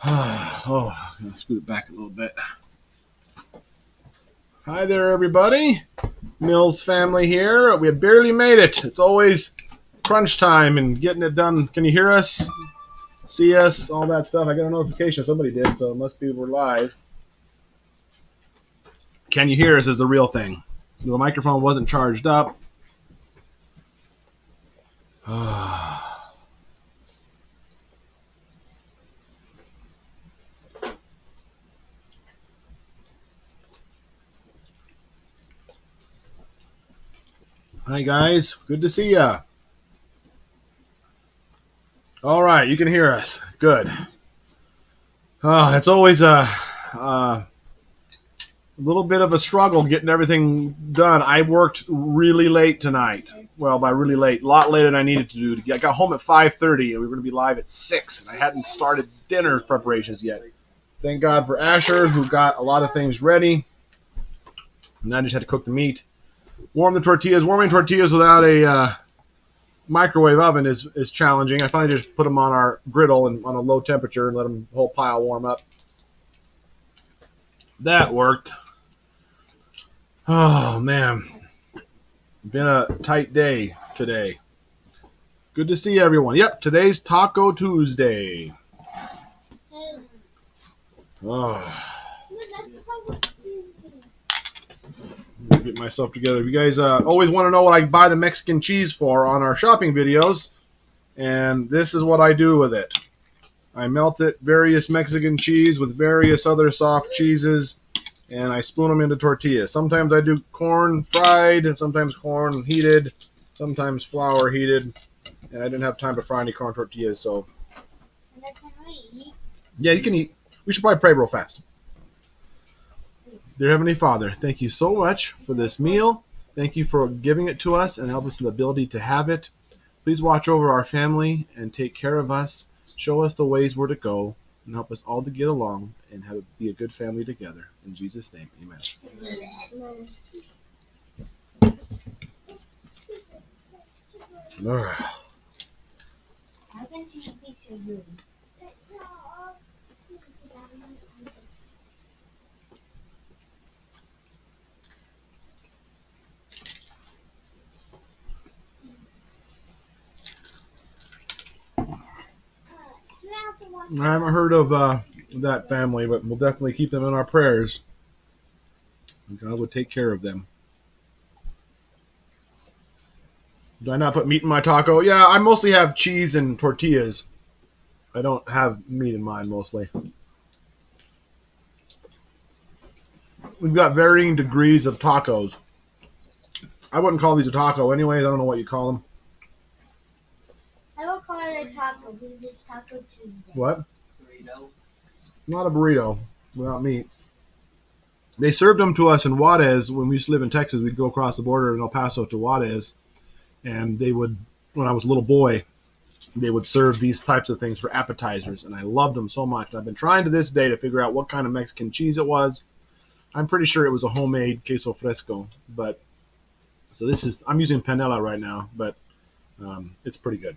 Oh, I'm going to scoot it back a little bit. Hi there, everybody. Mills family here. We have barely made it. It's always crunch time and getting it done. Can you hear us? See us? All that stuff. I got a notification. Somebody did, so it must be we're live. Can you hear us is the real thing. The microphone wasn't charged up. Hi, guys. Good to see ya. All right, you can hear us. Good. It's always a little bit of a struggle getting everything done. I worked really late tonight. Well, by really late, a lot later than I needed to do. I got home at 5:30, and we were going to be live at 6, and I hadn't started dinner preparations yet. Thank God for Asher, who got a lot of things ready. And I just had to cook the meat. Warm the tortillas. Warming tortillas without a microwave oven is challenging. I finally just put them on our griddle and on a low temperature and let them the whole pile warm up. That worked. Oh, man. Been a tight day today. Good to see everyone. Yep, today's Taco Tuesday. Oh. Get myself together. If you guys always want to know what I buy the Mexican cheese for on our shopping videos, and this is what I do with it. I melt it, various Mexican cheese with various other soft cheeses, and I spoon them into tortillas. Sometimes I do corn fried, and sometimes corn heated, sometimes flour heated, and I didn't have time to fry any corn tortillas, so. Yeah, you can eat. We should probably pray real fast. Dear Heavenly Father, thank you so much for this meal. Thank you for giving it to us and help us the ability to have it. Please watch over our family and take care of us. Show us the ways where to go and help us all to get along and be a good family together. In Jesus' name, amen. All right. I haven't heard of that family, but we'll definitely keep them in our prayers. God would take care of them. Do I not put meat in my taco? Yeah, I mostly have cheese and tortillas. I don't have meat in mine mostly. We've got varying degrees of tacos. I wouldn't call these a taco anyways. I don't know what you call them. I will call it a taco because it's Taco Tuesday. What? Burrito. Not a burrito without meat. They served them to us in Juarez when we used to live in Texas. We'd go across the border in El Paso to Juarez, and they would, when I was a little boy, they would serve these types of things for appetizers, and I loved them so much. I've been trying to this day to figure out what kind of Mexican cheese it was. I'm pretty sure it was a homemade queso fresco, but so this is, I'm using panela right now, but it's pretty good.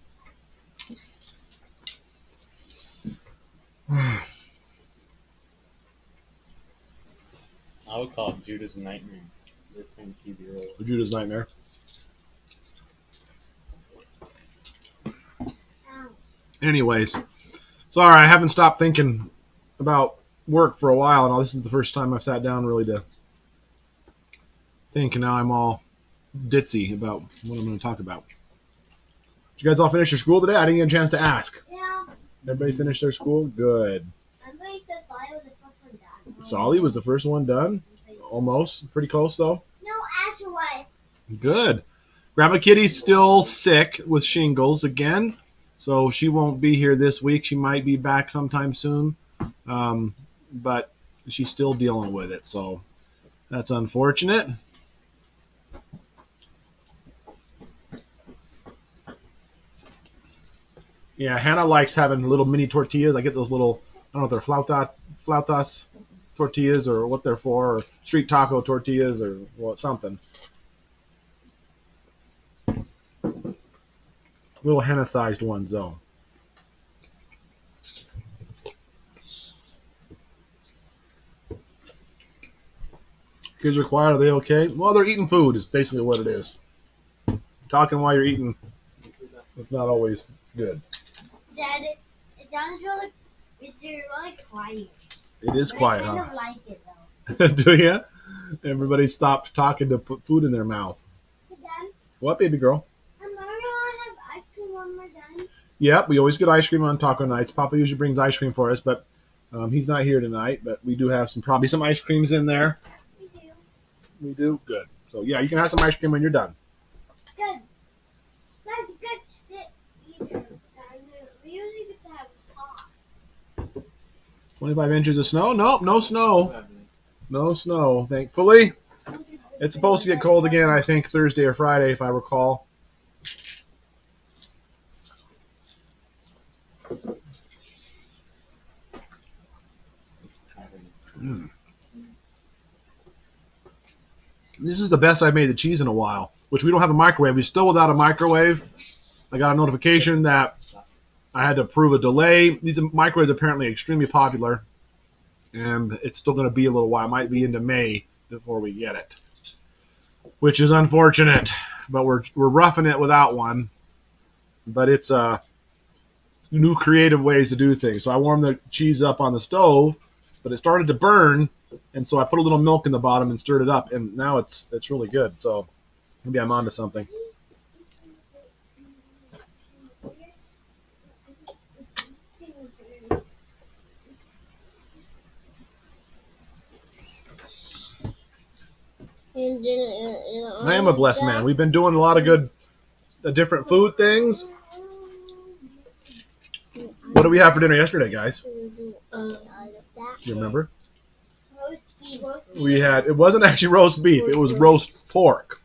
I would call it Judah's Nightmare. Judah's Nightmare. Anyways, sorry, I haven't stopped thinking about work for a while, and this is the first time I've sat down really to think, and now I'm all ditzy about what I'm going to talk about. Did you guys all finish your school today? I didn't get a chance to ask. Yeah. Everybody finished their school? Good. Everybody said Solly was the first one done. Solly was the first one done? Almost. Pretty close, though. No, Asher was. Good. Grandma Kitty's still sick with shingles again, so she won't be here this week. She might be back sometime soon, but she's still dealing with it, so that's unfortunate. Yeah, Hannah likes having little mini tortillas. I get those little, I don't know if they're flautas tortillas or what they're for, or street taco tortillas or what, something. Little henna-sized ones, though. Kids are quiet. Are they okay? Well, they're eating food is basically what it is. Talking while you're eating is not always good. Dad, it sounds really, it's really quiet. It is But quiet, I kind huh? of like it though. Do you? Everybody stopped talking to put food in their mouth. Hey, Dad, What, baby girl? I'm gonna have ice cream when we're done. Yep, we always get ice cream on taco nights. Papa usually brings ice cream for us, but he's not here tonight. But we do have probably some ice creams in there. We do. We do? Good. So, yeah, you can have some ice cream when you're done. Good. That's good shit. Either. We usually get to have pop. 25 inches of snow? Nope, no snow. No snow, thankfully. It's supposed to get cold again, I think, Thursday or Friday, if I recall. This is the best I've made the cheese in a while, which we don't have a microwave. We're still without a microwave. I got a notification that I had to approve a delay. These microwaves are apparently extremely popular, and it's still going to be a little while. It might be into May before we get it, which is unfortunate. But we're roughing it without one. But it's new creative ways to do things. So I warmed the cheese up on the stove, but it started to burn, and so I put a little milk in the bottom and stirred it up, and now it's really good. So maybe I'm onto something. I am a blessed man. We've been doing a lot of good, different food things. What did we have for dinner yesterday, guys? You remember? We had, it wasn't actually roast beef, it was roast pork.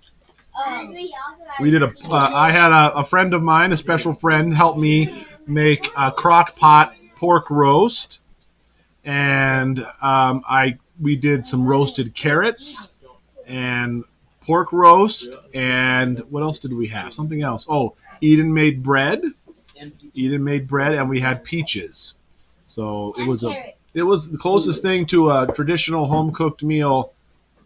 We did I had a friend of mine, a special friend, help me make a crock pot pork roast. And we did some roasted carrots and pork roast. And what else did we have? Something else. Oh, Eden made bread. And we had peaches. So it was the closest thing to a traditional home cooked meal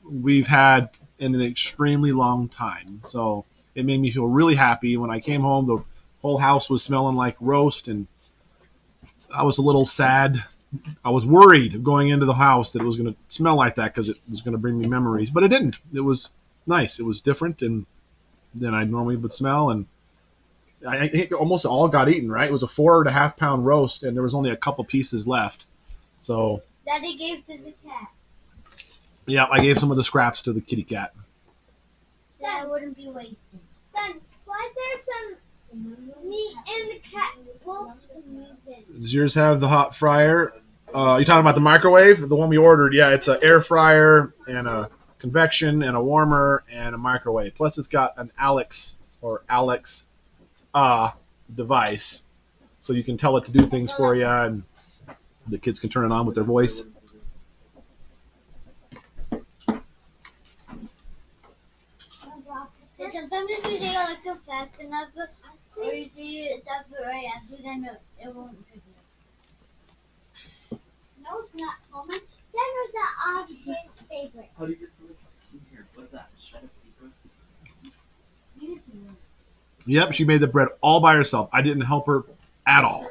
we've had in an extremely long time. So it made me feel really happy. When I came home, the whole house was smelling like roast, and I was a little sad. I was worried going into the house that it was going to smell like that because it was going to bring me memories, but it didn't. It was nice. It was different than I normally would smell, and I think almost all got eaten, right? It was a 4.5 pound roast, and there was only a couple pieces left. So Daddy gave to the cat. Yeah, I gave some of the scraps to the kitty cat. That wouldn't be wasted. Then why is there some meat in the cat's bowl? Does yours have the hot fryer? You talking about the microwave? The one we ordered? Yeah, it's an air fryer and a convection and a warmer and a microwave. Plus, it's got an Alexa device, so you can tell it to do things for you, and the kids can turn it on with their voice. Sometimes if you say Alexa fast enough, or you say it's up right after, then it won't trigger. No, it's not, Thomas. That was the obvious favorite. How do you get something in here? What's that? Shred of paper? You need to know. Yep, she made the bread all by herself. I didn't help her at all.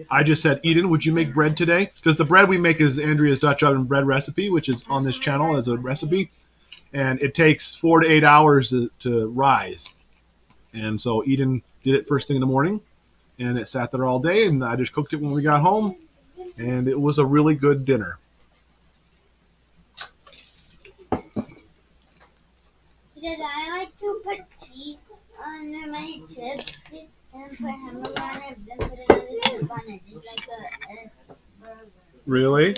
I just said, Eden, would you make bread today? Because the bread we make is Andrea's Dutch oven bread recipe, which is on this channel as a recipe. And it takes 4 to 8 hours to rise. And so Eden did it first thing in the morning. And it sat there all day. And I just cooked it when we got home. And it was a really good dinner. Because I like to put cheese on my chips and put ham on it, then put another chip on it. It's like a burger. Really?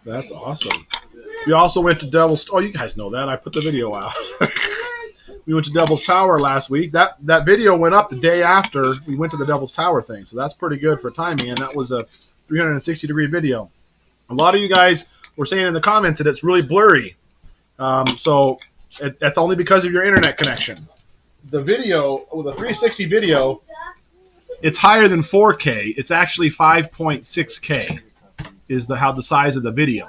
That's awesome. We also went to Devil's... Oh, you guys know that. I put the video out. We went to Devil's Tower last week. That video went up the day after we went to the Devil's Tower thing. So that's pretty good for timing. And that was a 360-degree video. A lot of you guys were saying in the comments that it's really blurry. So that's only because of your internet connection. The video, with a 360 video, it's higher than 4K. It's actually 5.6K is the size of the video.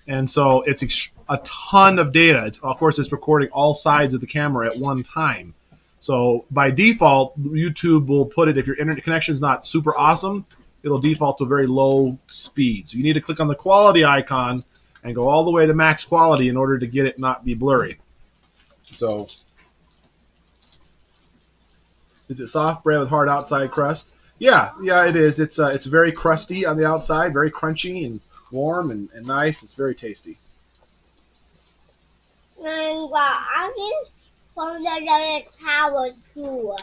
And so it's a ton of data. Of course, it's recording all sides of the camera at one time. So by default, YouTube will put it, if your internet connection is not super awesome, it'll default to very low speed. So you need to click on the quality icon and go all the way to max quality in order to get it not be blurry. So, is it soft bread with hard outside crust? Yeah, it is. It's very crusty on the outside, very crunchy and warm and nice. It's very tasty. And I just from the tower too.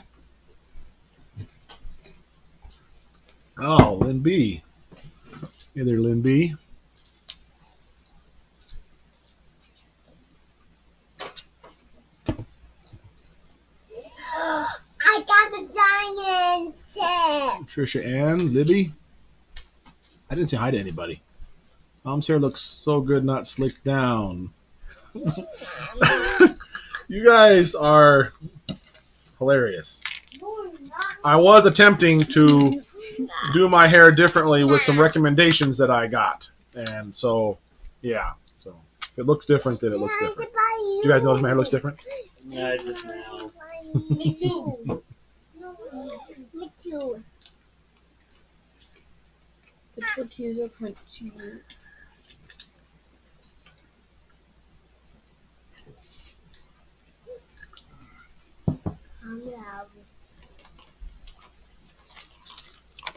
Oh, Lynn B. Hey there, Lynn B. I got the giant chip. Trisha Ann, Libby. I didn't say hi to anybody. Mom's hair looks so good, not slicked down. You guys are hilarious. I was attempting to do my hair differently with some recommendations that I got. And so, yeah. So, if it looks different, then it looks different. Do you guys notice my hair looks different? Yeah, just now. Me too. Me too. The tortillas are crunchy.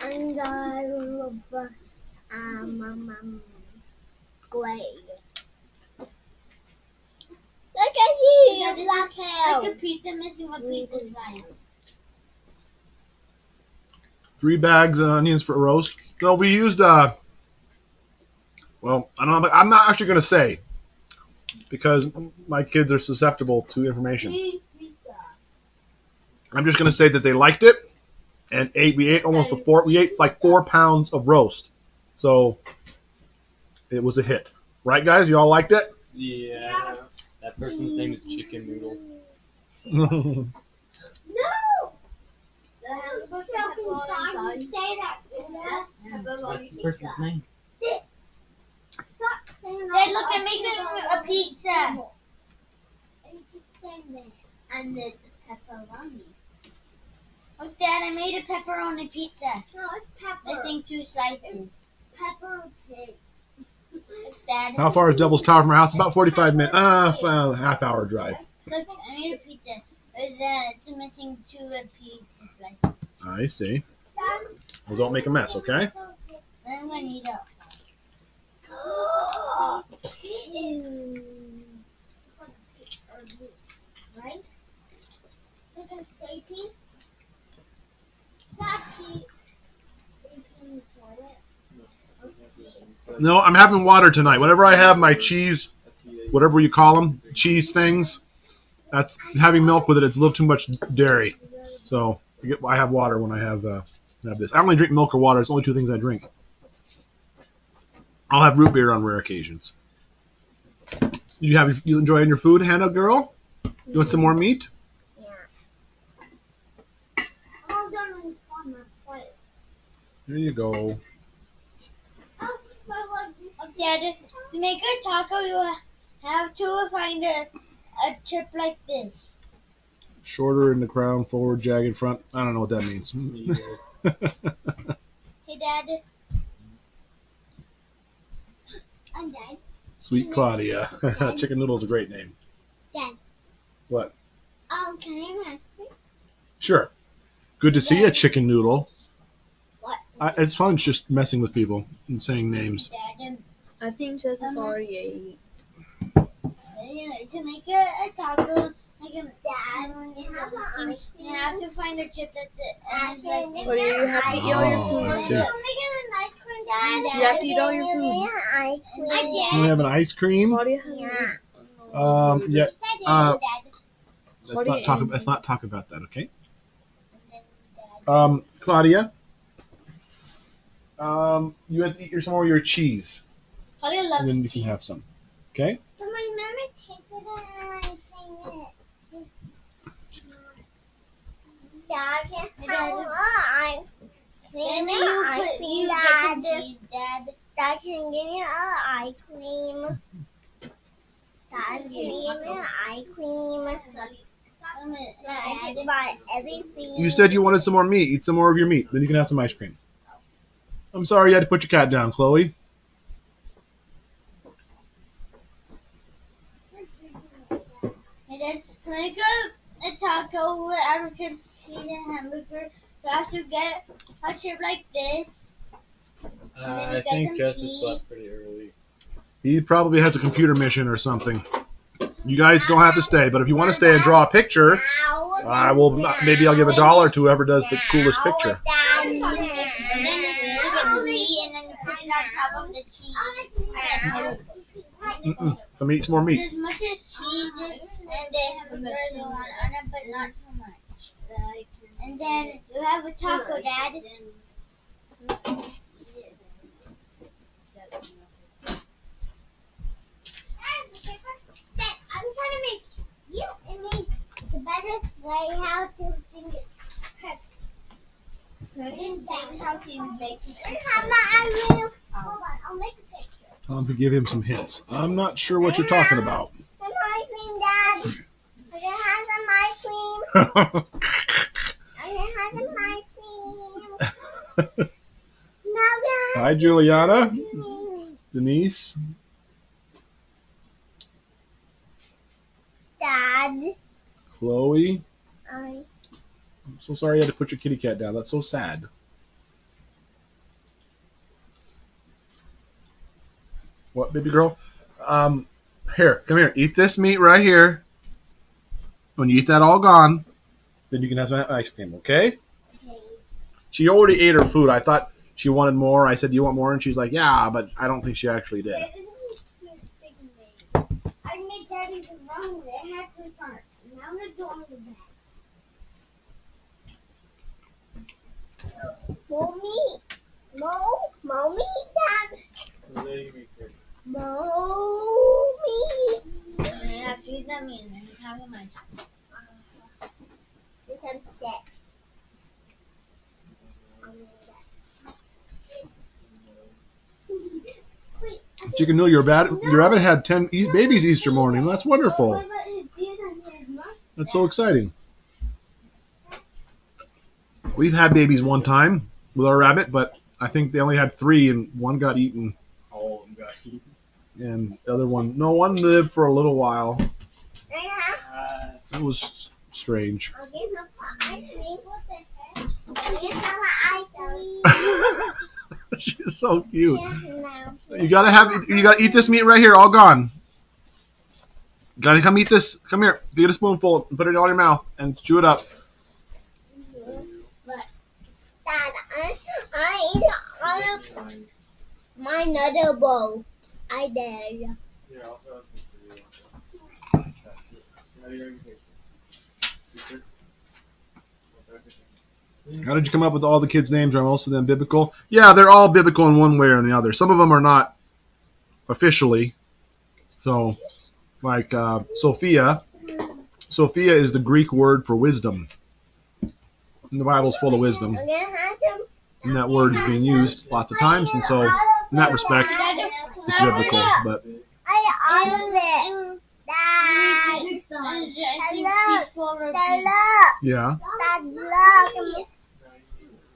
And I love great. Look at you, Yeah, this black is hair. like a pizza missing a pizza slice. 3 bags of onions for a roast. No, we used, well, I don't know. I'm not actually going to say because my kids are susceptible to information. I'm just going to say that they liked it and we ate like 4 pounds of roast. So it was a hit. Right, guys? You all liked it? Yeah. That person's name is Chicken Noodle. No! The Say that. What's the person's name? Dad, look, I'm making a pizza. And the pepperoni. Look, Dad, I made a pepperoni pizza. No, it's pepper. Missing 2 slices. Pepper pig. Look, Dad. How far is Devil's Tower from our house? About 45 minutes. Half-hour drive. Look, I made a pizza. It's missing 2 pizza slices. I see. Well, don't make a mess, okay? I'm gonna eat it. Right? Look at Sadie. Sadie. No, I'm having water tonight. Whenever I have my cheese, whatever you call them, cheese things, that's having milk with it. It's a little too much dairy. So I have water when I have this. I only drink milk or water. It's the only 2 things I drink. I'll have root beer on rare occasions. You enjoying your food, Hannah girl? You want some more meat? There you go. Dad, to make a taco, you have to find a chip like this. Shorter in the crown, forward, jagged front. I don't know what that means. Hey, Dad. I'm dead. Sweet Claudia. Chicken Noodle's a great name. Dad. What? Can I have ice Sure. Good to see you, Chicken Noodle. What? It's fun just messing with people and saying names. Dad, I think Justus already ate. to make a taco, like a Dad, you have to find a chip that's it. And I like, But you have to eat all your Oh, I food. see. ice cream, Dad. You have to eat all your food. Ice You have an ice cream? Claudia has Yeah. Yeah. Dad. Let's not talk about that, okay? Claudia, you have to eat some more of your cheese, Claudia and loves then you cheese. can have some. Okay? But my mama takes it and I sing it. Dad, Dad. how I Then clean you get some cheese, Dad. Dad, can you give me an ice cream? Dad, can you give me an ice cream? I can buy everything. You said you wanted some more meat. Eat some more of your meat. Then you can have some ice cream. I'm sorry you had to put your cat down, Chloe. Hey, Dad, can I get a taco with out of chips, cheese, and hamburger? So I have to get a chip like this. I think Justus left pretty early. He probably has a computer mission or something. You guys don't have to stay, but if you want to stay and draw a picture, I will. Maybe I'll give $1 to whoever does the coolest picture. And then you get the meat, and then you put it on top of the cheese. Some eat some more meat. As much as cheese and the hamburger they want on it, but not too much. And then you have a taco, Dad. I'm trying to make you and me the best way how to sing it. So I didn't think how to make it. Hold on, I'll make a picture. Tell him to give him some hints. I'm not sure what you're talking about. Some ice cream, Dad. I can have some ice cream. I can have some ice cream. Hi, Juliana. Denise. Dad. Chloe. I I'm so sorry you had to put your kitty cat down. That's so sad. What, baby girl? Here, come here. Eat this meat right here. When you eat that all gone, then you can have some ice cream, okay? She already ate her food. I thought she wanted more. I said, do you want more? And she's like, yeah, but I don't think she actually did. I made Daddy the wrong way. I had to start. Now I'm going to do on the back. Mommy. Mommy, Dad. Mommy. You have to eat that meat, and then you have them ice cream. It's on 6. Chicken Noodle, your rabbit had 10 babies Easter morning. That's wonderful. That's so exciting. We've had babies one time with our rabbit, but I think they only had 3, and one got eaten. Oh, got eaten. And the other one, no, one lived for a little while. It was strange. I'll get some ice cream. I'll get some ice cream. She's so cute. Yeah, no. You gotta eat this meat right here, all gone. Gotta come eat this. Come here, get a spoonful and put it all in your mouth and chew it up. But, Dad, I eat all of my another bowl. I did. Yeah, I'll throw it for you. How did you come up with all the kids' names? Are most of them biblical? Yeah, they're all biblical in one way or the other. Some of them are not officially. So, like Sophia. Sophia is the Greek word for wisdom. And the Bible's full of wisdom. I'm gonna have some. And that word is being used lots of times. And so, in that respect, it's biblical. But I all of it. Dad. Dad, look. yeah, Dad, look.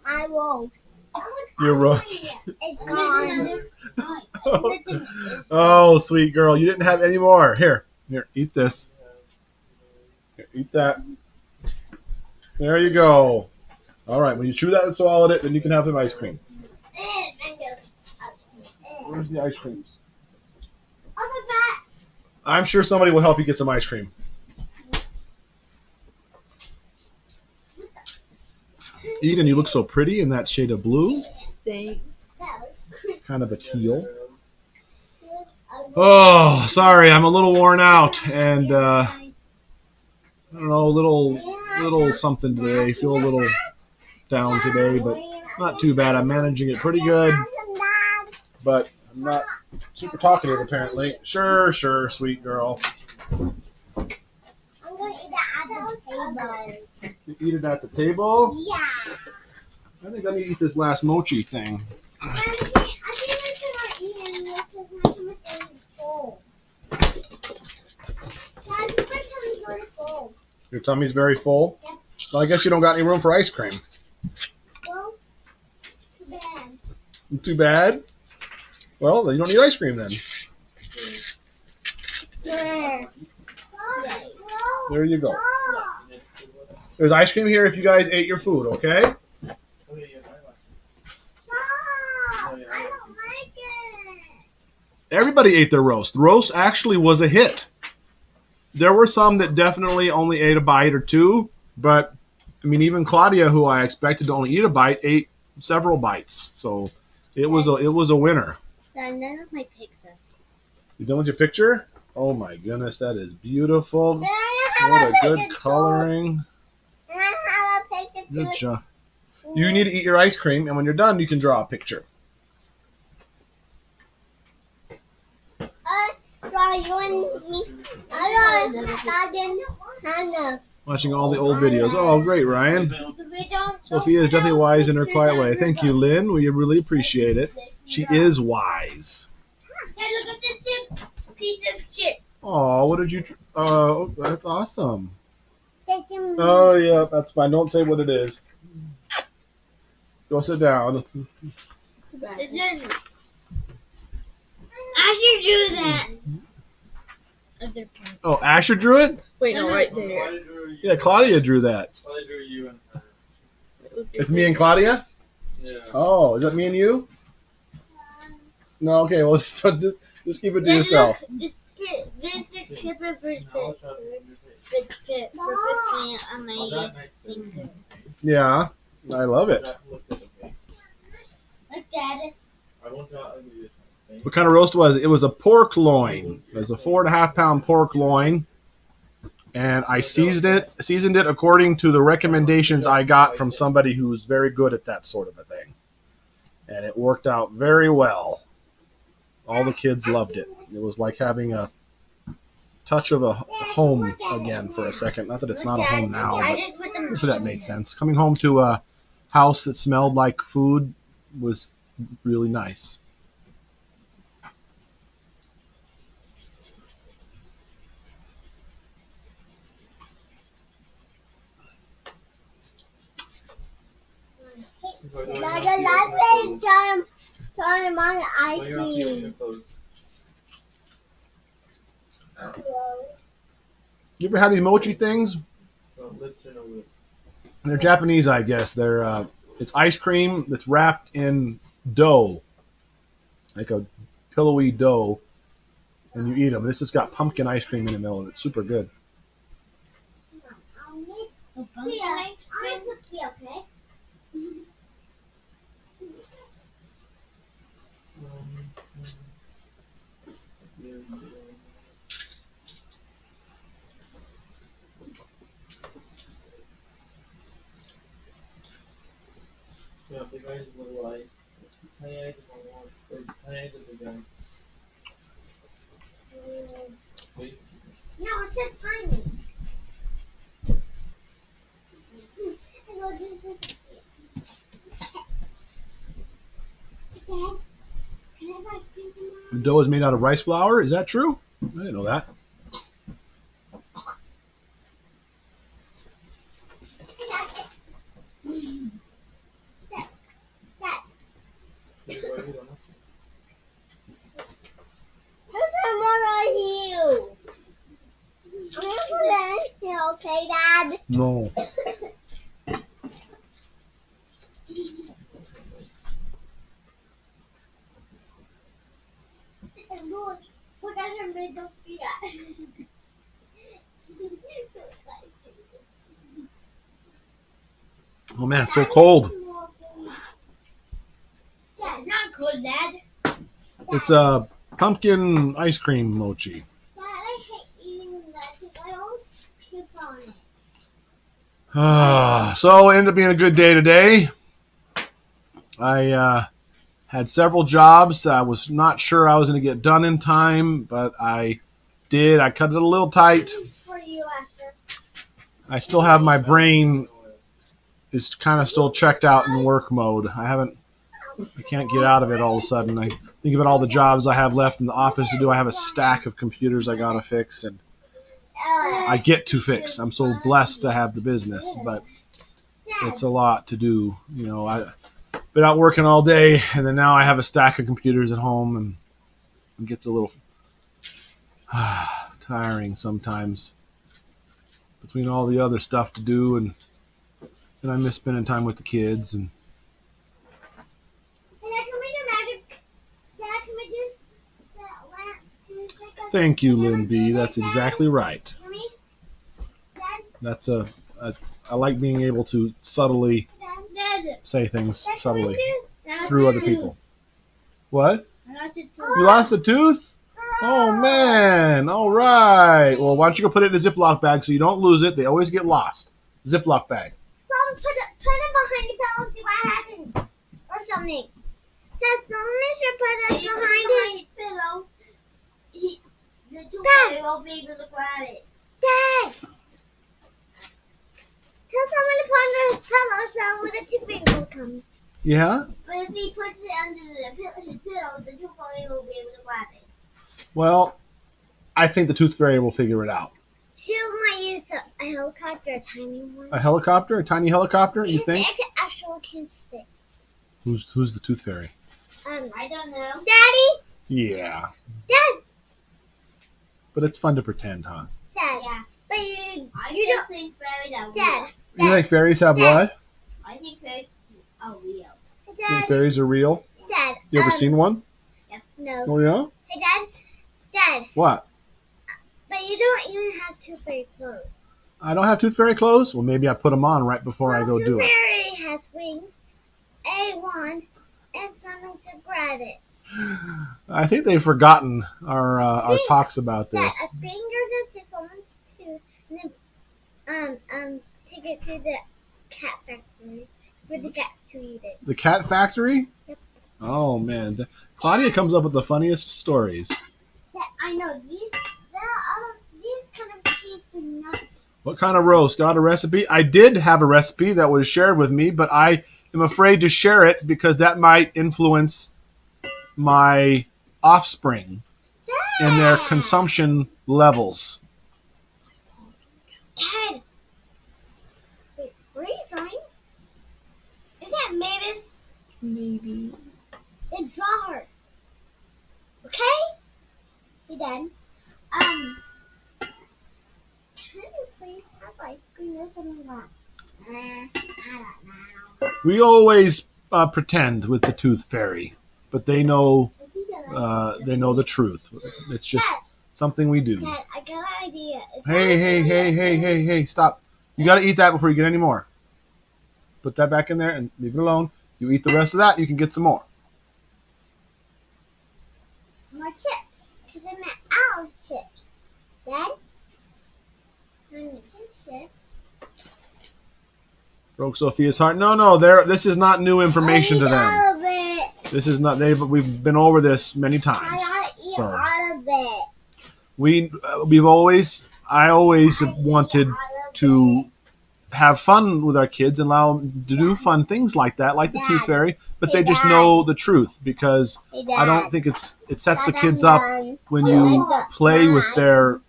I won't. you're roast. It's gone. Oh, sweet girl. You didn't have any more. Here, eat this. Here, eat that. There you go. All right, when you chew that and swallow it, then you can have some ice cream. Where's the ice creams? I'm sure somebody will help you get some ice cream. Eden, you look so pretty in that shade of blue. Thanks. Kind of a teal. Oh, sorry, I'm a little worn out and I don't know, a little something today. Feel a little down today, but not too bad. I'm managing it pretty good, but I'm not super talkative apparently. Sure, sweet girl. I'm going to eat it at the table. You eat it at the table? Yeah. I think I need to eat this last mochi thing. I think I'm going to tummy's very full. Well, I guess you don't got any room for ice cream. Well, too bad. Too bad. Well, then you don't need ice cream then. Yeah. There you go. There's ice cream here if you guys ate your food, okay? I don't like it. Everybody ate their roast. The roast actually was a hit. There were some that definitely only ate a bite or two, but I mean, even Claudia, who I expected to only eat a bite, ate several bites. So it was a winner. I'm done with my pizza. You done with your picture? Oh my goodness, that is beautiful. Then I have What a good picture coloring. too. And I have a picture Good too. job. You need to eat your ice cream, and when you're done, you can draw a picture. Draw you and me. I didn't Hannah. Watching all the old videos. Oh, great, Ryan. We don't. Sophia is definitely wise in her quiet way. Thank you, Lynn. We really appreciate it. She is wise. Hey, look at this piece of shit. Oh, what did you? Oh, that's awesome. Oh. Oh, yeah, that's fine. Don't say what it is. Go sit down. Too bad. Is there... I should do that. Other part. Oh, Asher drew it? Wait, no, right there. Yeah, Claudia drew that. I drew you and her. It's me and Claudia? Yeah. Oh, is that me and you? No, okay, well, just keep it to yourself. Look, this is a chip of first perfectly on my finger. Yeah, I love it. Look, Dad. What kind of roast was it? It was a pork loin. It was a 4.5 pound pork loin. And I seasoned it according to the recommendations I got from somebody who's very good at that sort of a thing. And it worked out very well. All the kids loved it. It was like having a touch of a home again for a second. Not that it's not a home now, but I'm sure that made sense. Coming home to a house that smelled like food was really nice. Try my ice cream. You ever had these mochi things? They're Japanese, I guess. They're it's ice cream that's wrapped in dough, like a pillowy dough, and you eat them. This has got pumpkin ice cream in the middle, and it's super good. Pumpkin ice cream. Okay. Yeah, the guy's little eyes. Tiny eyes or tiny eyes of the guy. No, it's just tiny. Dad, can I have ice cream tomorrow? The dough is made out of rice flour. Is that true? I didn't know that. Okay, Dad. No. Look at her made Sophia. Oh man, it's so cold. Dad, Not cool, Dad. It's a pumpkin ice cream mochi. I hate eating that because I always puke on it. So it ended up being a good day today. I had several jobs. I was not sure I was going to get done in time, but I did. I cut it a little tight. For you, Asher. I still have my brain is kind of still checked out in work mode. I can't get out of it all of a sudden. I think about all the jobs I have left in the office to do. I have a stack of computers I got to fix, and I get to fix. I'm so blessed to have the business, but it's a lot to do. You know, I've been out working all day, and then now I have a stack of computers at home, and it gets a little tiring sometimes between all the other stuff to do, and I miss spending time with the kids. And thank you, Lynn B. That's exactly right. That's I like being able to subtly say things subtly through other people. What? You lost a tooth? Oh man! All right. Well, why don't you go put it in a Ziploc bag so you don't lose it? They always get lost. Ziploc bag. Mom, put it behind the pillow and see what happens. Or something. So someone should put it behind his pillow. The tooth won't be able to grab it. Dad! Tell someone to put it under his pillow so when the tooth fairy will come. Yeah? But if he puts it under his pillow, the tooth fairy will be able to grab it. Well, I think the tooth fairy will figure it out. She might use a helicopter, a tiny one. A helicopter? A tiny helicopter? You think? It actually can stick. Who's the tooth fairy? I don't know. Daddy? Yeah. Dad? But it's fun to pretend, huh? Dad. Yeah. But you don't think fairies are real. Dad. You think fairies have what? I think fairies are real. You think fairies are real? Dad. You ever seen one? Yep. No. Oh, yeah? Hey, Dad. Dad. What? But you don't even have tooth fairy clothes. I don't have tooth fairy clothes? Well, maybe I put them on right before I go do it. Tooth fairy has wings, a wand, and something to grab it. I think they've forgotten our talks about this. Dad, a finger to take someone's tooth, and then take it to the cat factory for the cats to eat it. The cat factory? Yep. Oh, man. Claudia comes up with the funniest stories. I know these kind of cheese do not. What kind of roast? Got a recipe? I did have a recipe that was shared with me, but I am afraid to share it because that might influence my offspring and their consumption levels. Dad! Wait, where are you drawing? Is that Mavis? Maybe. Then draw her. Okay? Hey, Dad. Can you please have ice cream or something like that? I don't know. We always pretend with the tooth fairy, but they know the truth. It's just something we do. Dad, I got an idea. Hey, stop. You got to eat that before you get any more. Put that back in there and leave it alone. You eat the rest of that, you can get some more. More chips. Because I meant Alice chips. Dad? I need some chips. Broke Sophia's heart. No, this is not new information to them. All of it. This is not. We've been over this many times. I gotta eat So all of it. I always wanted to have fun with our kids and allow them to do fun things like that, like the tooth fairy. But they just know the truth because I don't think it sets the kids up when you play with their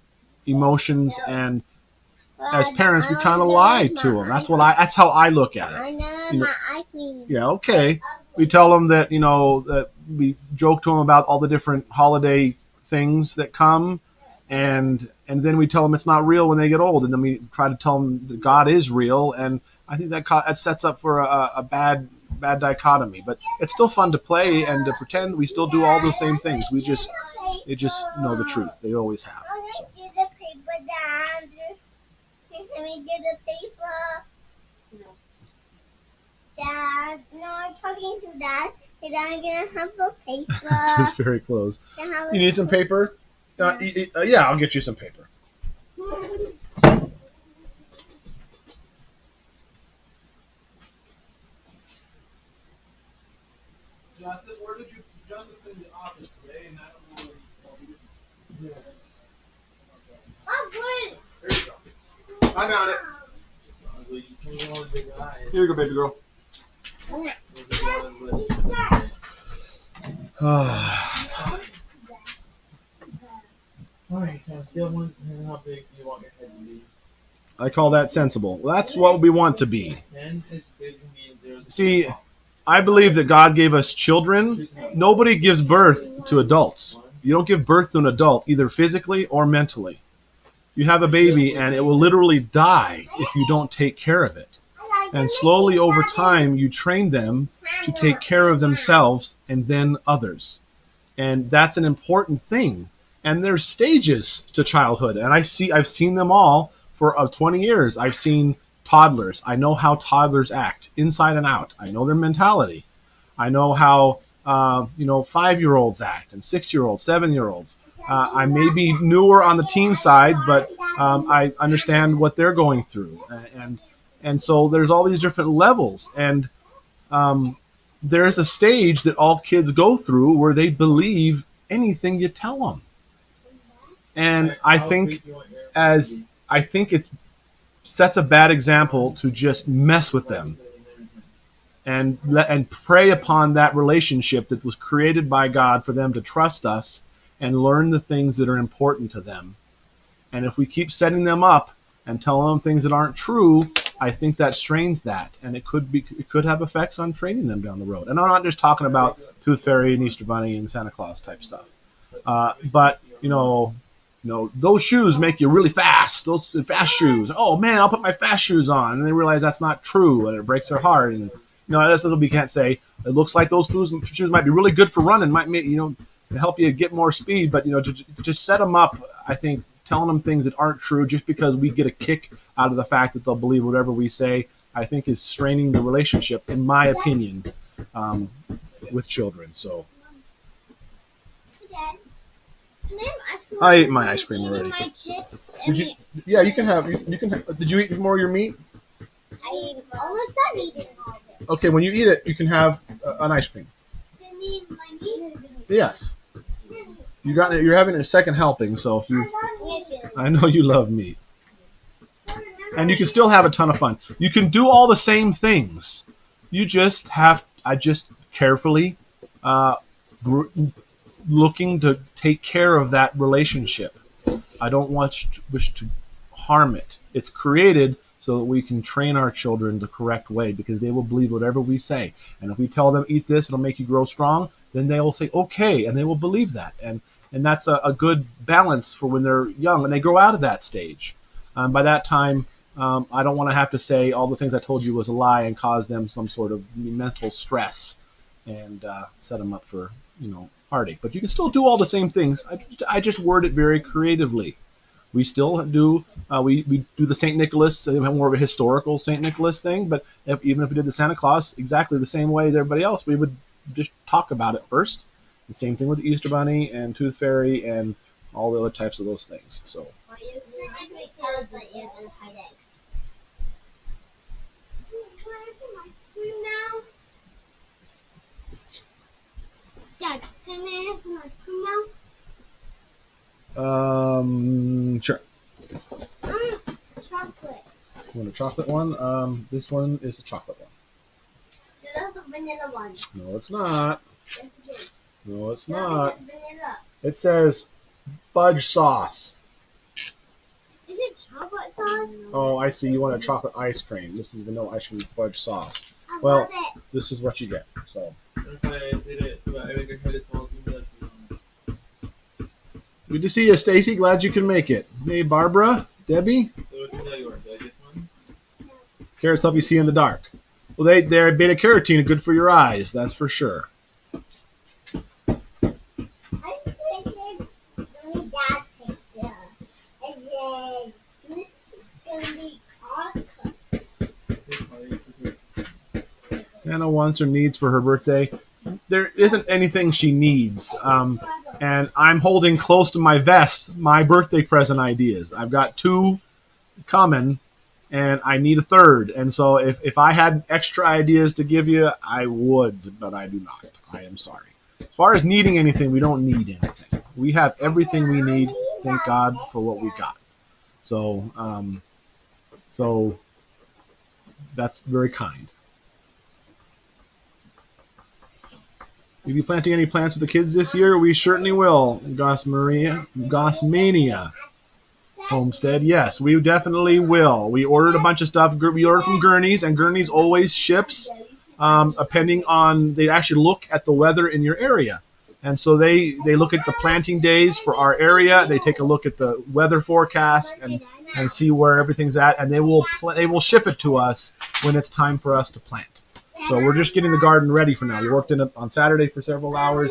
emotions, and as parents we kind of lie to them. That's how I look at it. I know You know- my ice cream. Yeah, okay. We tell them that that we joke to them about all the different holiday things that come, and then we tell them it's not real when they get old, and then we try to tell them that God is real, and I think that sets up for a bad dichotomy. But it's still fun to play and to pretend. We still do all the same things. They just know the truth. They always have. I'm going to get the paper, Dad. Can we get the paper? No. Dad, no, I'm talking to Dad. And I'm going to have a paper. It's very close. You need some paper? Yeah, I'll get you some paper. Justus, where did you? Justus in the office today, and I don't know. Oh, good. There you go. I got it. Here you go, baby girl. On a scale of 1 to 10, how big do you want your head to be? I call that sensible. That's what we want to be. 10 is big and me, and 0 is See, small. I believe that God gave us children. Nobody gives birth to adults. You don't give birth to an adult, either physically or mentally. You have a baby, and it will literally die if you don't take care of it. And slowly over time, you train them to take care of themselves and then others. And that's an important thing. And there's stages to childhood, and I've seen them all for 20 years. I've seen toddlers. I know how toddlers act inside and out. I know their mentality. I know how 5-year-olds act, and 6-year-olds, 7-year-olds. I may be newer on the teen side, but I understand what they're going through, and so there's all these different levels, and there's a stage that all kids go through where they believe anything you tell them, and I think it sets a bad example to just mess with them and prey upon that relationship that was created by God for them to trust us and learn the things that are important to them. And if we keep setting them up and telling them things that aren't true, I think that strains that, and it could have effects on training them down the road. And I'm not just talking about Tooth Fairy and Easter Bunny and Santa Claus type stuff, but those shoes make you really fast. Those fast shoes. Oh man, I'll put my fast shoes on, and they realize that's not true, and it breaks their heart. And that's something we can't say. It looks like those shoes might be really good for running, might make help you get more speed, but to set them up, I think telling them things that aren't true just because we get a kick out of the fact that they'll believe whatever we say, I think is straining the relationship, in my opinion, with children. So I ate my ice cream already. Did you? Yeah, you can have. You can. Did you eat more of your meat? I almost done eating all of it. Okay, when you eat it, you can have an ice cream. You mean my meat? Yes. You're having a second helping, so if you, I know you love meat, and you can still have a ton of fun. You can do all the same things. You just I just carefully looking to take care of that relationship. I don't wish to harm it. It's created so that we can train our children the correct way, because they will believe whatever we say. And if we tell them, eat this, it'll make you grow strong, then they will say, okay, and they will believe that. And that's a good balance for when they're young and they grow out of that stage. By that time, I don't want to have to say all the things I told you was a lie and cause them some sort of mental stress and set them up for, heartache. But you can still do all the same things. I just word it very creatively. We still do we do the St. Nicholas, more of a historical St. Nicholas thing, but even if we did the Santa Claus exactly the same way as everybody else, we would just talk about it first. The same thing with the Easter Bunny and Tooth Fairy and all the other types of those things. So. Dad, can I have some ice cream now? Sure. Chocolate. You want a chocolate one? This one is the chocolate one. That's the vanilla one. No, it's not. Yes, it is. No, it's not. Vanilla. It says fudge sauce. Is it chocolate sauce? Oh, I see. You want a chocolate ice cream. This is vanilla ice cream fudge sauce. I Well, love it. this is what you get. So. Good to see you, Stacy. Glad you can make it. Hey, Barbara, Debbie. Carrots help you see in the dark. Well, they're beta carotene, good for your eyes. That's for sure. I printed my dad's picture. And then it's going to be chocolate. Anna wants or needs for her birthday. There isn't anything she needs. And I'm holding close to my vest my birthday present ideas. I've got 2 coming, and I need a 3rd. And so if I had extra ideas to give you, I would, but I do not. I am sorry. As far as needing anything, we don't need anything. We have everything we need. Thank God for what we got. So that's very kind. Will you be planting any plants with the kids this year? We certainly will. Gosmania Homestead. Yes, we definitely will. We ordered a bunch of stuff. We ordered from Gurney's, and Gurney's always ships, depending on, they actually look at the weather in your area. And so they look at the planting days for our area. They take a look at the weather forecast and see where everything's at, and they will ship it to us when it's time for us to plant. So we're just getting the garden ready for now. We worked in it on Saturday for several hours.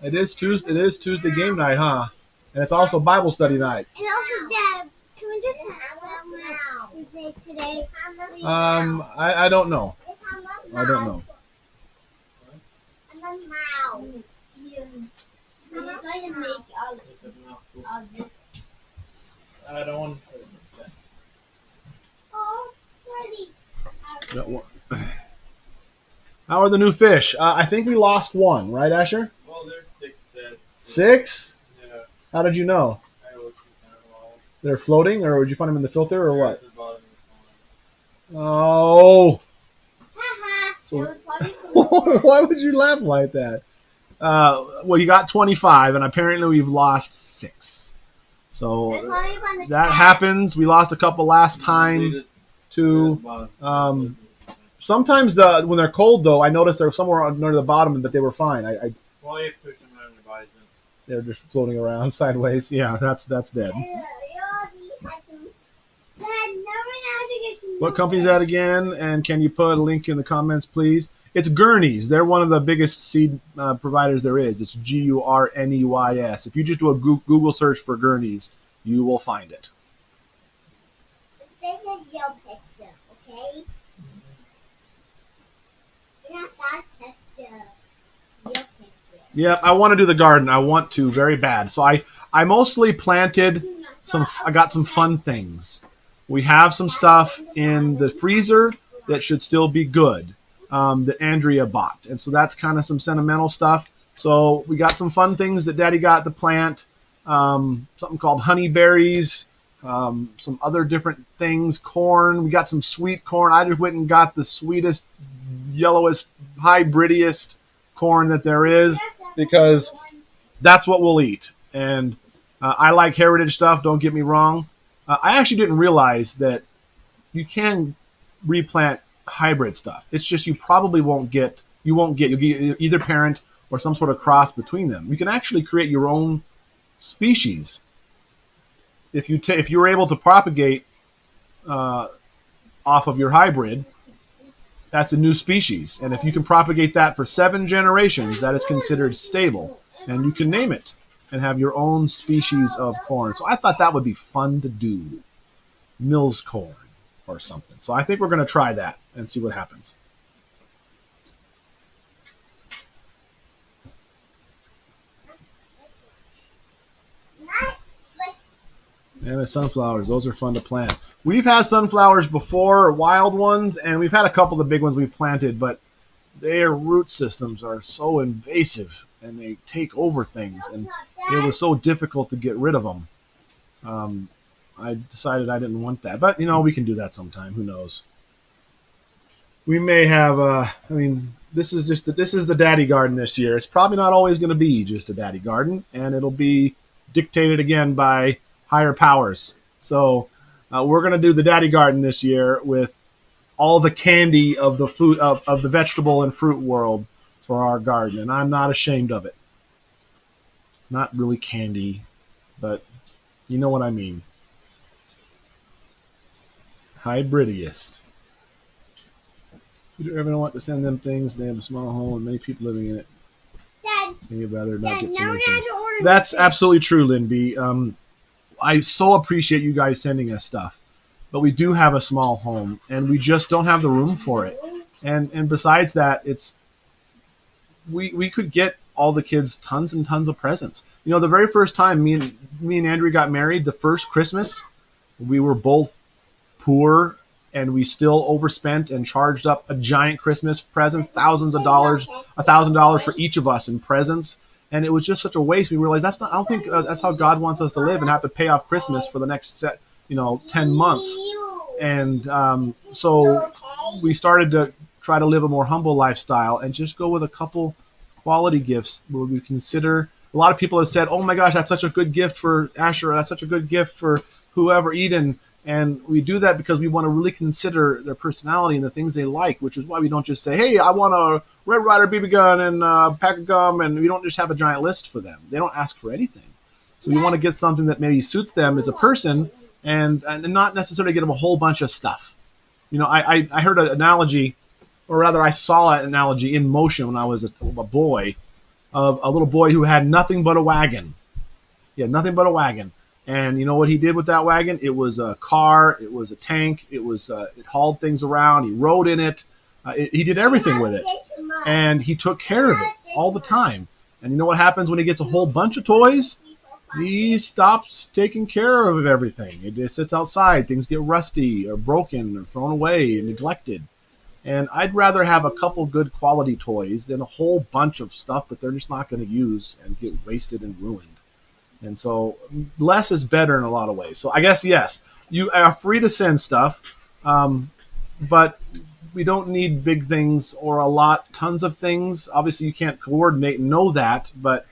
It is Tuesday game night, huh? And it's also Bible study night. And also, Dad, can we just say today? I don't know. I don't know. I don't want to. How are the new fish? I think we lost one, right, Asher? Well, there's 6 dead. 6? Yeah. How did you know? I looked at them all. They're floating, or would you find them in the filter, or what? At the bottom of the Oh. So, why would you laugh like that? Well, you got 25, and apparently we've lost 6. So that happens. We lost a couple last time, too. Sometimes when they're cold, though, I noticed they're somewhere near the bottom, but they were fine. Well, you push them around your bison. They're just floating around sideways. Yeah, that's dead. What company is that again? And can you put a link in the comments, please? It's Gurney's. They're one of the biggest seed providers there is. It's Gurneys. If you just do a Google search for Gurney's, you will find it. This is your picture, okay? Not that picture. Your picture. Yeah, I want to do the garden. I want to very bad. So I mostly planted I got some fun things. We have some stuff in the freezer that should still be good. That Andrea bought. And so that's kind of some sentimental stuff. So we got some fun things that Daddy got to plant. Something called honeyberries, some other different things, corn. We got some sweet corn. I just went and got the sweetest, yellowest, hybridiest corn that there is because that's what we'll eat. And I like heritage stuff, don't get me wrong. I actually didn't realize that you can replant hybrid stuff. It's just you'll get either parent or some sort of cross between them. You can actually create your own species if you were able to propagate off of your hybrid. That's a new species, and if you can propagate that for 7 generations, that is considered stable, and you can name it and have your own species of corn. So I thought that would be fun to do, Mills corn or something. So I think we're going to try that and see what happens. And the sunflowers, those are fun to plant. We've had sunflowers before, wild ones, and we've had a couple of the big ones we've planted, but their root systems are so invasive and they take over things, and it was so difficult to get rid of them. I decided I didn't want that, but we can do that sometime. Who knows? We may have. This is the daddy garden this year. It's probably not always going to be just a daddy garden, and it'll be dictated again by higher powers. So we're going to do the daddy garden this year with all the candy of the food of the vegetable and fruit world for our garden, and I'm not ashamed of it. Not really candy, but you know what I mean. Hybridiest. You ever want to send them things? They have a small home and many people living in it. Dad, You'd rather not get so now many we have things. to order That's this. absolutely true, Lynn B. I so appreciate you guys sending us stuff, but we do have a small home and we just don't have the room for it. And besides that, we could get all the kids tons and tons of presents. The very first time me and Andrea got married, the first Christmas, we were both poor and we still overspent and charged up a giant Christmas presents, thousands of dollars, $1,000 for each of us in presents. And it was just such a waste. We realized I don't think that's how God wants us to live and have to pay off Christmas for the next 10 months. And so we started to try to live a more humble lifestyle and just go with a couple quality gifts where we consider. A lot of people have said, "Oh my gosh, that's such a good gift for Asher. That's such a good gift for whoever, Eden." And we do that because we want to really consider their personality and the things they like, which is why we don't just say, "Hey, I want a Red Ryder BB gun and a pack of gum," and we don't just have a giant list for them. They don't ask for anything. So we want to get something that maybe suits them as a person and not necessarily get them a whole bunch of stuff. You know, I heard an analogy, or rather I saw an analogy in motion when I was a boy, of a little boy who had nothing but a wagon. He had nothing but a wagon. And you know what he did with that wagon? It was a car. It was a tank. It hauled things around. He rode in it. He did everything with it. And he took care of it all the time. And you know what happens when he gets a whole bunch of toys? He stops taking care of everything. It just sits outside. Things get rusty or broken or thrown away and neglected. And I'd rather have a couple good quality toys than a whole bunch of stuff that they're just not going to use and get wasted and ruined. And so less is better in a lot of ways. So I guess, yes, you are free to send stuff, but we don't need big things or tons of things. Obviously, you can't coordinate and know that, but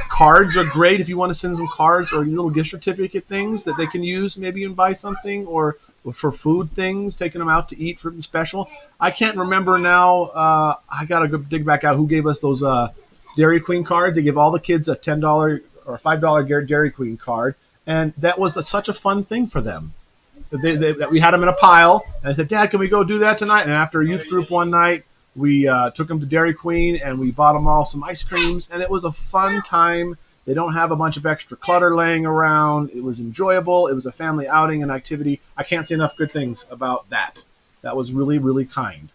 cards are great if you want to send some cards or little gift certificate things that they can use maybe and buy something, or for food things, taking them out to eat for something special. I can't remember now. I got to go dig back out who gave us those Dairy Queen cards. They give all the kids a $10 or $5 Dairy Queen card, and that was such a fun thing for them. We had them in a pile, and I said, "Dad, can we go do that tonight?" And after a youth group one night, we took them to Dairy Queen, and we bought them all some ice creams, and it was a fun time. They don't have a bunch of extra clutter laying around. It was enjoyable. It was a family outing and activity. I can't say enough good things about that. That was really, really kind.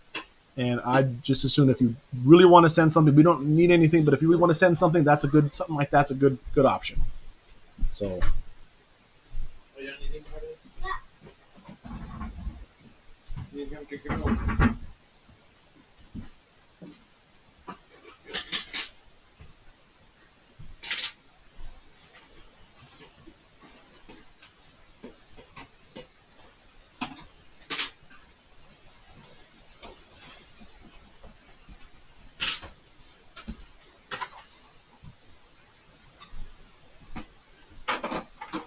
And I'd just assume if you really want to send something, we don't need anything, but if you really want to send something, something like that's a good option. So. Oh, you don't need anything about it? You can kick it on.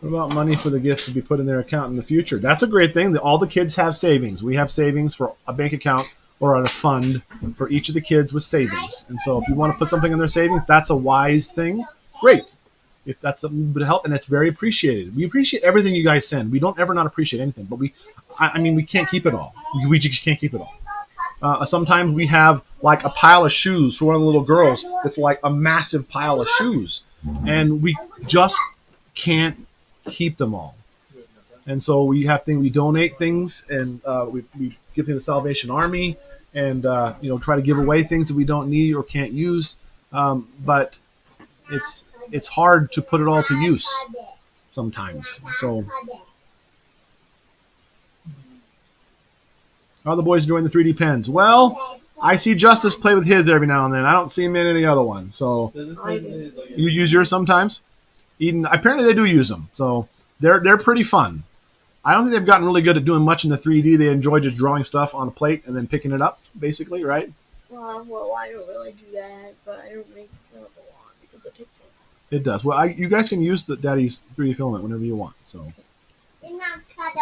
What about money for the gifts to be put in their account in the future? That's a great thing. All the kids have savings. We have savings for a bank account or a fund for each of the kids with savings. And so if you want to put something in their savings, that's a wise thing. Great. If that's something to help, and it's very appreciated. We appreciate everything you guys send. We don't ever not appreciate anything, but we can't keep it all. We just can't keep it all. Sometimes we have like a pile of shoes for one of the little girls. It's like a massive pile of shoes, and we just can't keep them all. And so we donate things, and we give to the Salvation Army, and try to give away things that we don't need or can't use. But it's hard to put it all to use sometimes. So how are the boys doing the 3D pens? Well, I see Justus play with his every now and then. I don't see him in any other one. So you use yours sometimes? Eden, apparently they do use them, so they're pretty fun. I don't think they've gotten really good at doing much in the 3D. They enjoy just drawing stuff on a plate and then picking it up, basically, right? Well, I don't really do that, but I don't make stuff a lot because it takes a lot. It does. Well, you guys can use the Daddy's 3D filament whenever you want. So. You're not cut,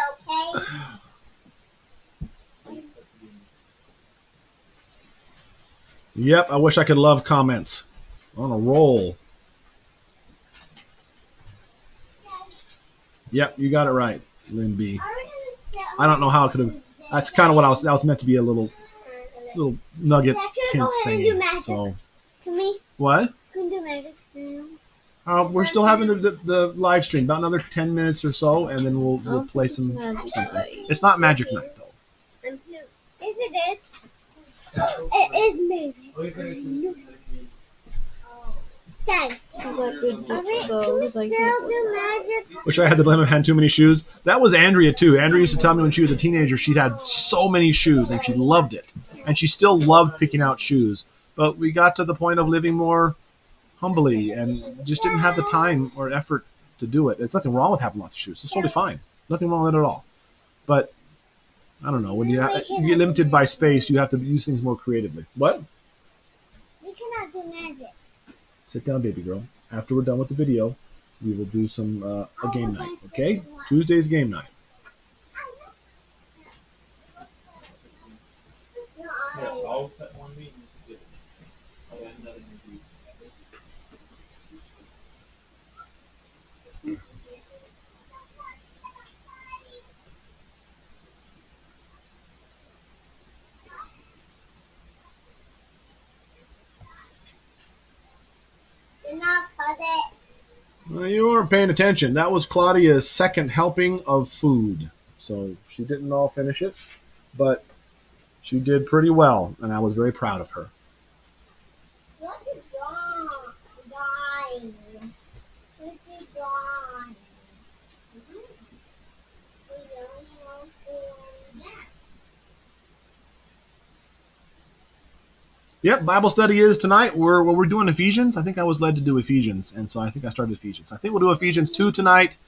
okay? Yep, I wish I could love comments. On a roll. Yep, you got it right, Lynn B. I don't know how it could have. That's kind of what that was meant to be a little nugget hint thing. So, Can we what? do magic now? We're still having the live stream, about another 10 minutes or so, and then we'll play something. It's not Magic Night though. Yes, it is. It is moving. Dad, So that good are we, to go. can we Because I still can't do magic? Wish I had the lemon had too many shoes. That was Andrea too. Andrea used to tell me when she was a teenager she'd had so many shoes and she loved it. And she still loved picking out shoes. But we got to the point of living more humbly and just didn't have the time or effort to do it. There's nothing wrong with having lots of shoes. It's totally fine. Nothing wrong with it at all. But I don't know. When you get limited by space, you have to use things more creatively. What? We cannot do magic. Sit down, baby girl. After we're done with the video, we will do some a game night. Okay? Tuesday's game night. Yeah, all at one meeting. Oh, and another meeting. Do not cut it. Well, you weren't paying attention. That was Claudia's second helping of food. So she didn't all finish it, but she did pretty well, and I was very proud of her. What is wrong? Dying. What is wrong? Yep, Bible study is tonight. We're doing Ephesians. I think I was led to do Ephesians, and so I think I started Ephesians. I think we'll do Ephesians 2 tonight.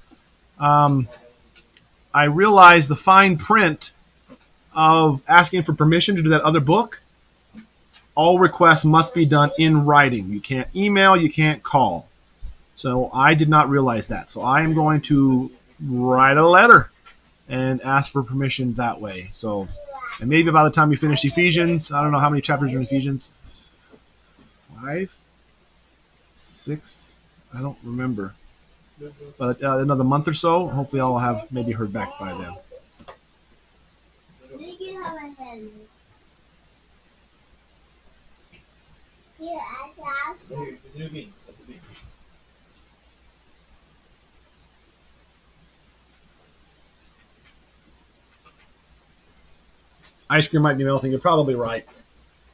I realized the fine print of asking for permission to do that other book. All requests must be done in writing. You can't email, you can't call. So I did not realize that. So I am going to write a letter and ask for permission that way. So, and maybe by the time we finish Ephesians, I don't know how many chapters are in Ephesians. 5? 6? I don't remember. But another month or so, hopefully I'll have maybe heard back by then. Make it have a head. Here, I Here, the new bean. That's the bean. Ice cream might be melting. You're probably right.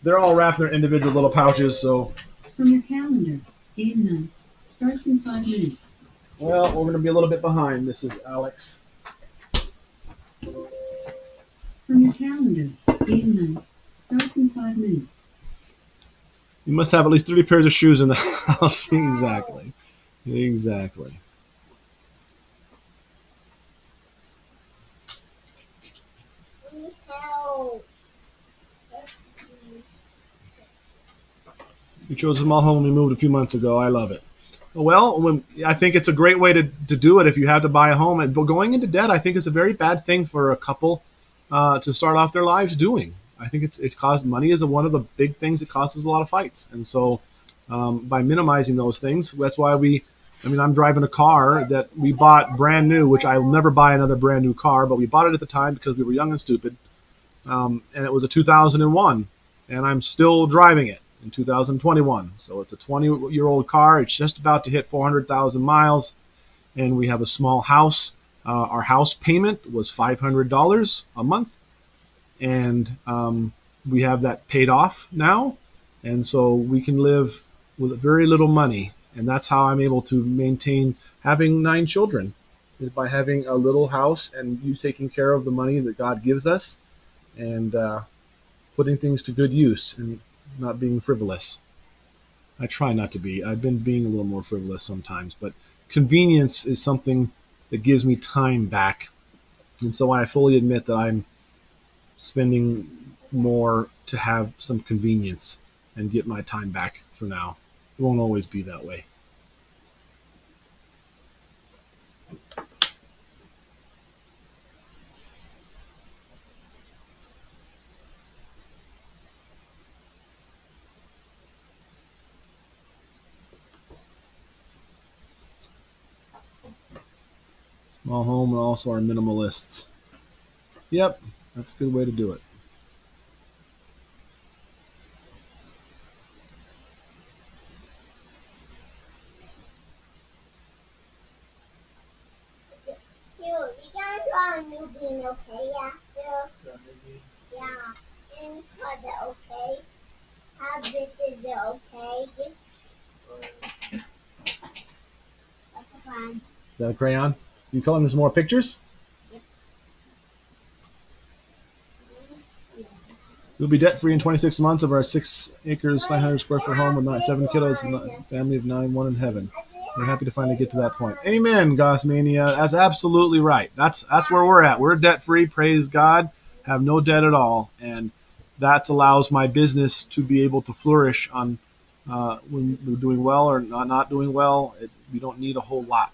They're all wrapped in their individual little pouches, so. From your calendar, game night starts in 5 minutes. Well, we're going to be a little bit behind. This is Alex. From your calendar, game night starts in 5 minutes. You must have at least 30 pairs of shoes in the house. Exactly. Exactly. help. We chose a small home when we moved a few months ago. I love it. Well, I think it's a great way to do it if you have to buy a home. But going into debt, I think, is a very bad thing for a couple to start off their lives doing. I think it's caused money is one of the big things that causes a lot of fights. And so by minimizing those things, that's why I'm driving a car that we bought brand new, which I will never buy another brand new car, but we bought it at the time because we were young and stupid. And it was a 2001, and I'm still driving it in 2021. So it's a 20-year-old car. It's just about to hit 400,000 miles, and we have a small house. Our house payment was $500 a month, and we have that paid off now, and so we can live with very little money, and that's how I'm able to maintain having 9 children, is by having a little house and you taking care of the money that God gives us, and putting things to good use and not being frivolous. I try not to be. I've been being a little more frivolous sometimes, but convenience is something that gives me time back. And so I fully admit that I'm spending more to have some convenience and get my time back for now. It won't always be that way. Small home and also our minimalists. Yep, that's a good way to do it. We can draw a new bean, okay? After, Got a new bean? yeah. And cut it, okay? How this is it, okay? That's a plan. Is that a crayon? You calling this more pictures? We'll be debt free in 26 months of our 6 acres, 900 square foot home with 7 kiddos and a family of 9, 1 in heaven. We're happy to finally get to that point. Amen, Gossmania. That's absolutely right. That's where we're at. We're debt free. Praise God. have no debt at all, and that allows my business to be able to flourish on when we're doing well or not doing well. We don't need a whole lot,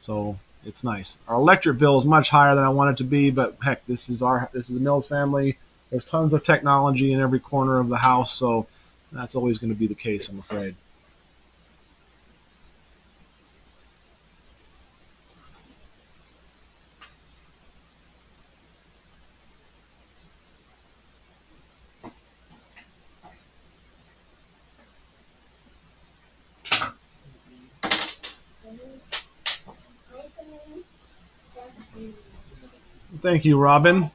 so it's nice. Our electric bill is much higher than I want it to be, but heck, this is the Mills family. There's tons of technology in every corner of the house, so that's always going to be the case, I'm afraid. Thank you, Robin.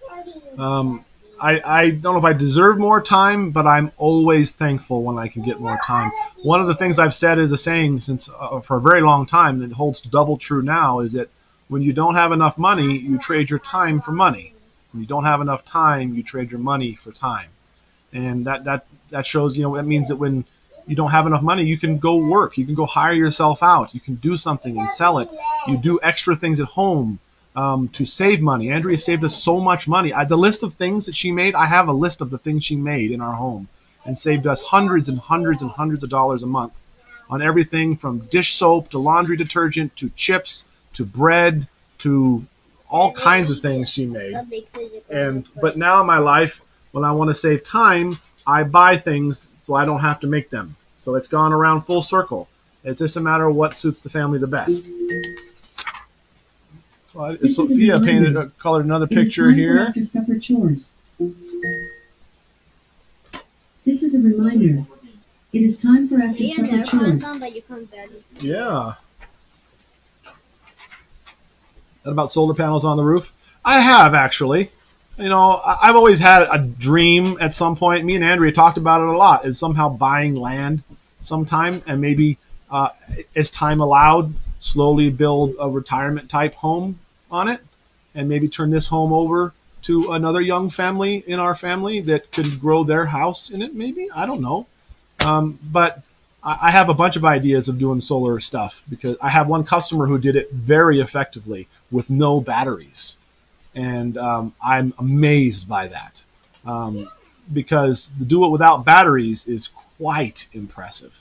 I don't know if I deserve more time, but I'm always thankful when I can get more time. One of the things I've said is a saying since for a very long time, and it holds double true now, is that when you don't have enough money, you trade your time for money. When you don't have enough time, you trade your money for time. And that shows, that means that when you don't have enough money, you can go work. You can go hire yourself out. You can do something and sell it. You do extra things at home to save money. Andrea saved us so much money. The list of things that she made, I have a list of the things she made in our home and saved us hundreds and hundreds and hundreds of dollars a month on everything from dish soap to laundry detergent to chips to bread to all kinds of things she made. But now in my life, when I want to save time, I buy things so I don't have to make them. So it's gone around full circle. It's just a matter of what suits the family the best. So Sophia colored another picture here. After supper chores. This is a reminder. It is time for after supper chores. Yeah. That about solar panels on the roof? I have, actually. I've always had a dream at some point. Me and Andrea talked about it a lot, is somehow buying land sometime and maybe as time allowed, slowly build a retirement type home on it and maybe turn this home over to another young family in our family that could grow their house in it, maybe. I don't know. But I have a bunch of ideas of doing solar stuff because I have one customer who did it very effectively with no batteries. And I'm amazed by that because to do it without batteries is quite impressive.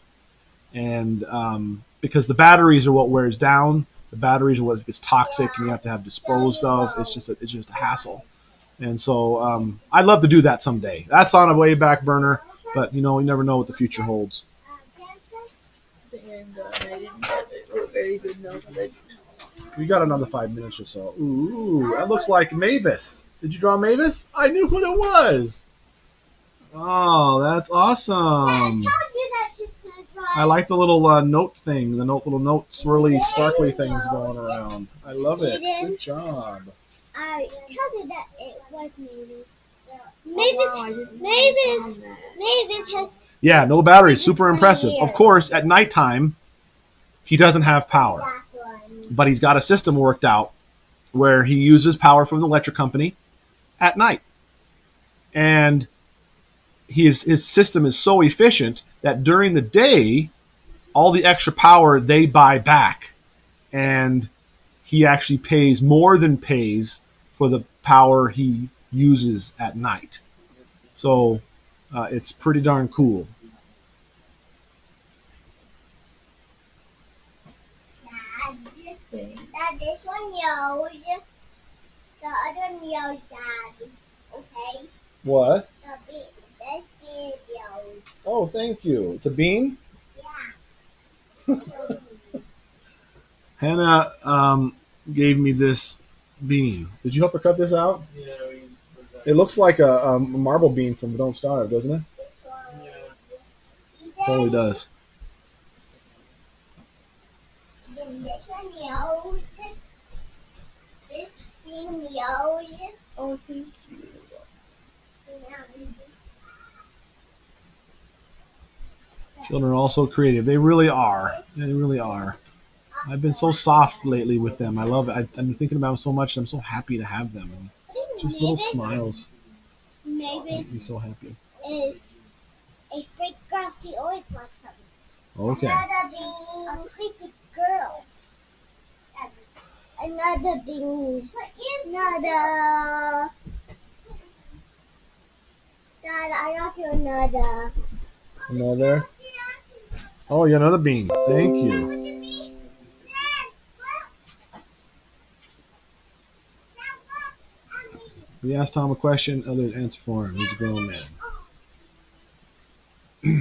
And because the batteries are what wears down, the batteries are what gets toxic and you have to have disposed of. It's just a hassle. And so I'd love to do that someday. That's on a way back burner, but you never know what the future holds. And I didn't have a very good knowledge. We got another 5 minutes or so. Ooh, that looks like Mavis. Did you draw Mavis? I knew what it was. Oh, that's awesome. I like the little note thing, the little note swirly, sparkly things going around. I love it. Good job. I told you that it was Mavis. Mavis has. Yeah, no batteries. Super impressive. Of course, at nighttime, he doesn't have power. But he's got a system worked out where he uses power from the electric company at night. And his system is so efficient that during the day, all the extra power they buy back. And he actually pays more than pays for the power he uses at night. So it's pretty darn cool. Dad, this one yells. The other one yells, Dad. Okay? What? This bean yells. Oh, thank you. It's a bean? Yeah. Hannah gave me this bean. Did you help her cut this out? Yeah, It looks like a marble bean from Don't Starve, doesn't it? yeah. Totally does. Then this one yells. This bean yells. Oh, thank you. Children are also creative. They really are. They really are. I've been so soft lately with them. I love it. I've been thinking about them so much. I'm so happy to have them. And just little smiles Mavis make me so happy. is a freak girl. She always wants something. Okay. Another bean. A freaky girl. Another bean. Another. I got you another. Another. Oh, yeah, another bean. Thank you. We asked Tom a question, others answer for him. He's a grown man.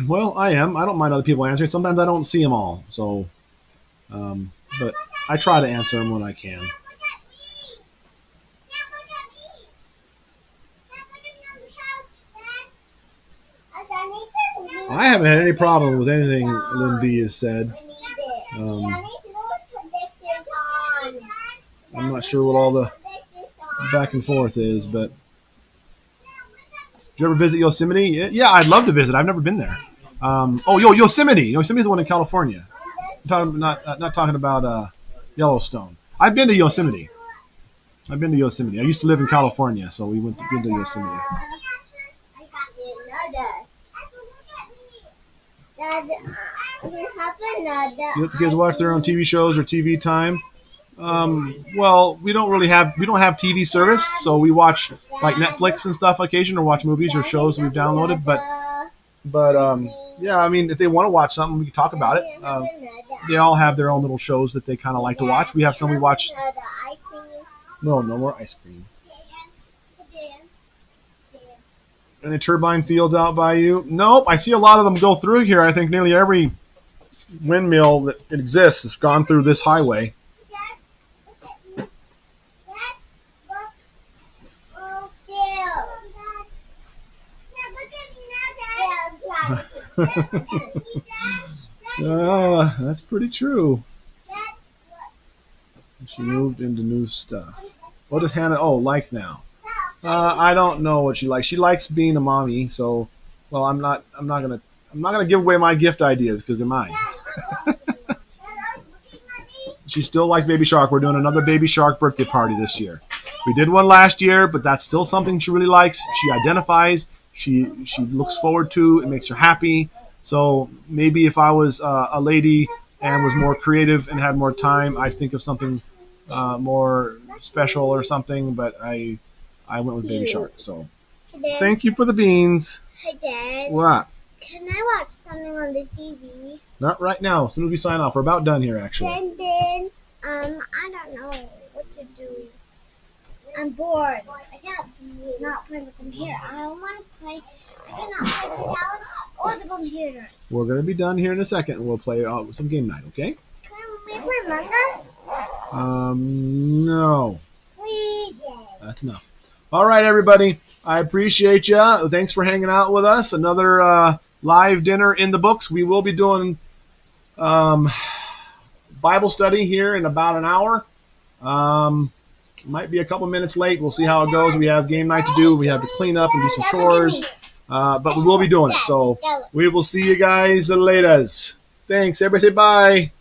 Well, I am. I don't mind other people answering. Sometimes I don't see them all, so, but I try to answer them when I can. I haven't had any problem with anything Lynn B has said. I'm not sure what all the back and forth is, but did you ever visit Yosemite? Yeah, I'd love to visit. I've never been there. Yosemite. Yosemite's the one in California. I'm not talking about Yellowstone. I've been to Yosemite. I used to live in California, so we went to Yosemite. Dad, we have another. You let the kids watch their own TV shows or TV time. Well, we don't have TV service, so we watch like Netflix and stuff occasionally, or watch movies or shows we've downloaded. But yeah, I mean, if they want to watch something, we can talk about it. They all have their own little shows that they kind of like to watch. We have some we watch. No more ice cream. Any turbine fields out by you? Nope. I see a lot of them go through here. I think nearly every windmill that exists has gone through this highway. That's pretty true. She moved into new stuff. What does Hannah? Oh, like now. I don't know what she likes. She likes being a mommy. So, well, I'm not gonna give away my gift ideas because they're mine. She still likes Baby Shark. We're doing another Baby Shark birthday party this year. We did one last year, but that's still something she really likes. She identifies. She looks forward to. It makes her happy. So maybe if I was a lady and was more creative and had more time, I'd think of something more special or something. But I went with Baby Shark. So thank you for the beans. Hey, Dad. What? Can I watch something on the TV? Not right now. As soon as we sign off, we're about done here, actually. And then, I don't know what to do. I'm bored. I can't not play the computer. I want to play. I cannot play the couch or the computer. We're going to be done here in a second, and we'll play some game night, okay? Can we play Among Us? No. Please. That's enough. All right, everybody. I appreciate you. Thanks for hanging out with us. Another live dinner in the books. We will be doing Bible study here in about an hour. Might be a couple minutes late. We'll see how it goes. We have game night to do. We have to clean up and do some chores. But we will be doing it. So we will see you guys later. Thanks. Everybody say bye.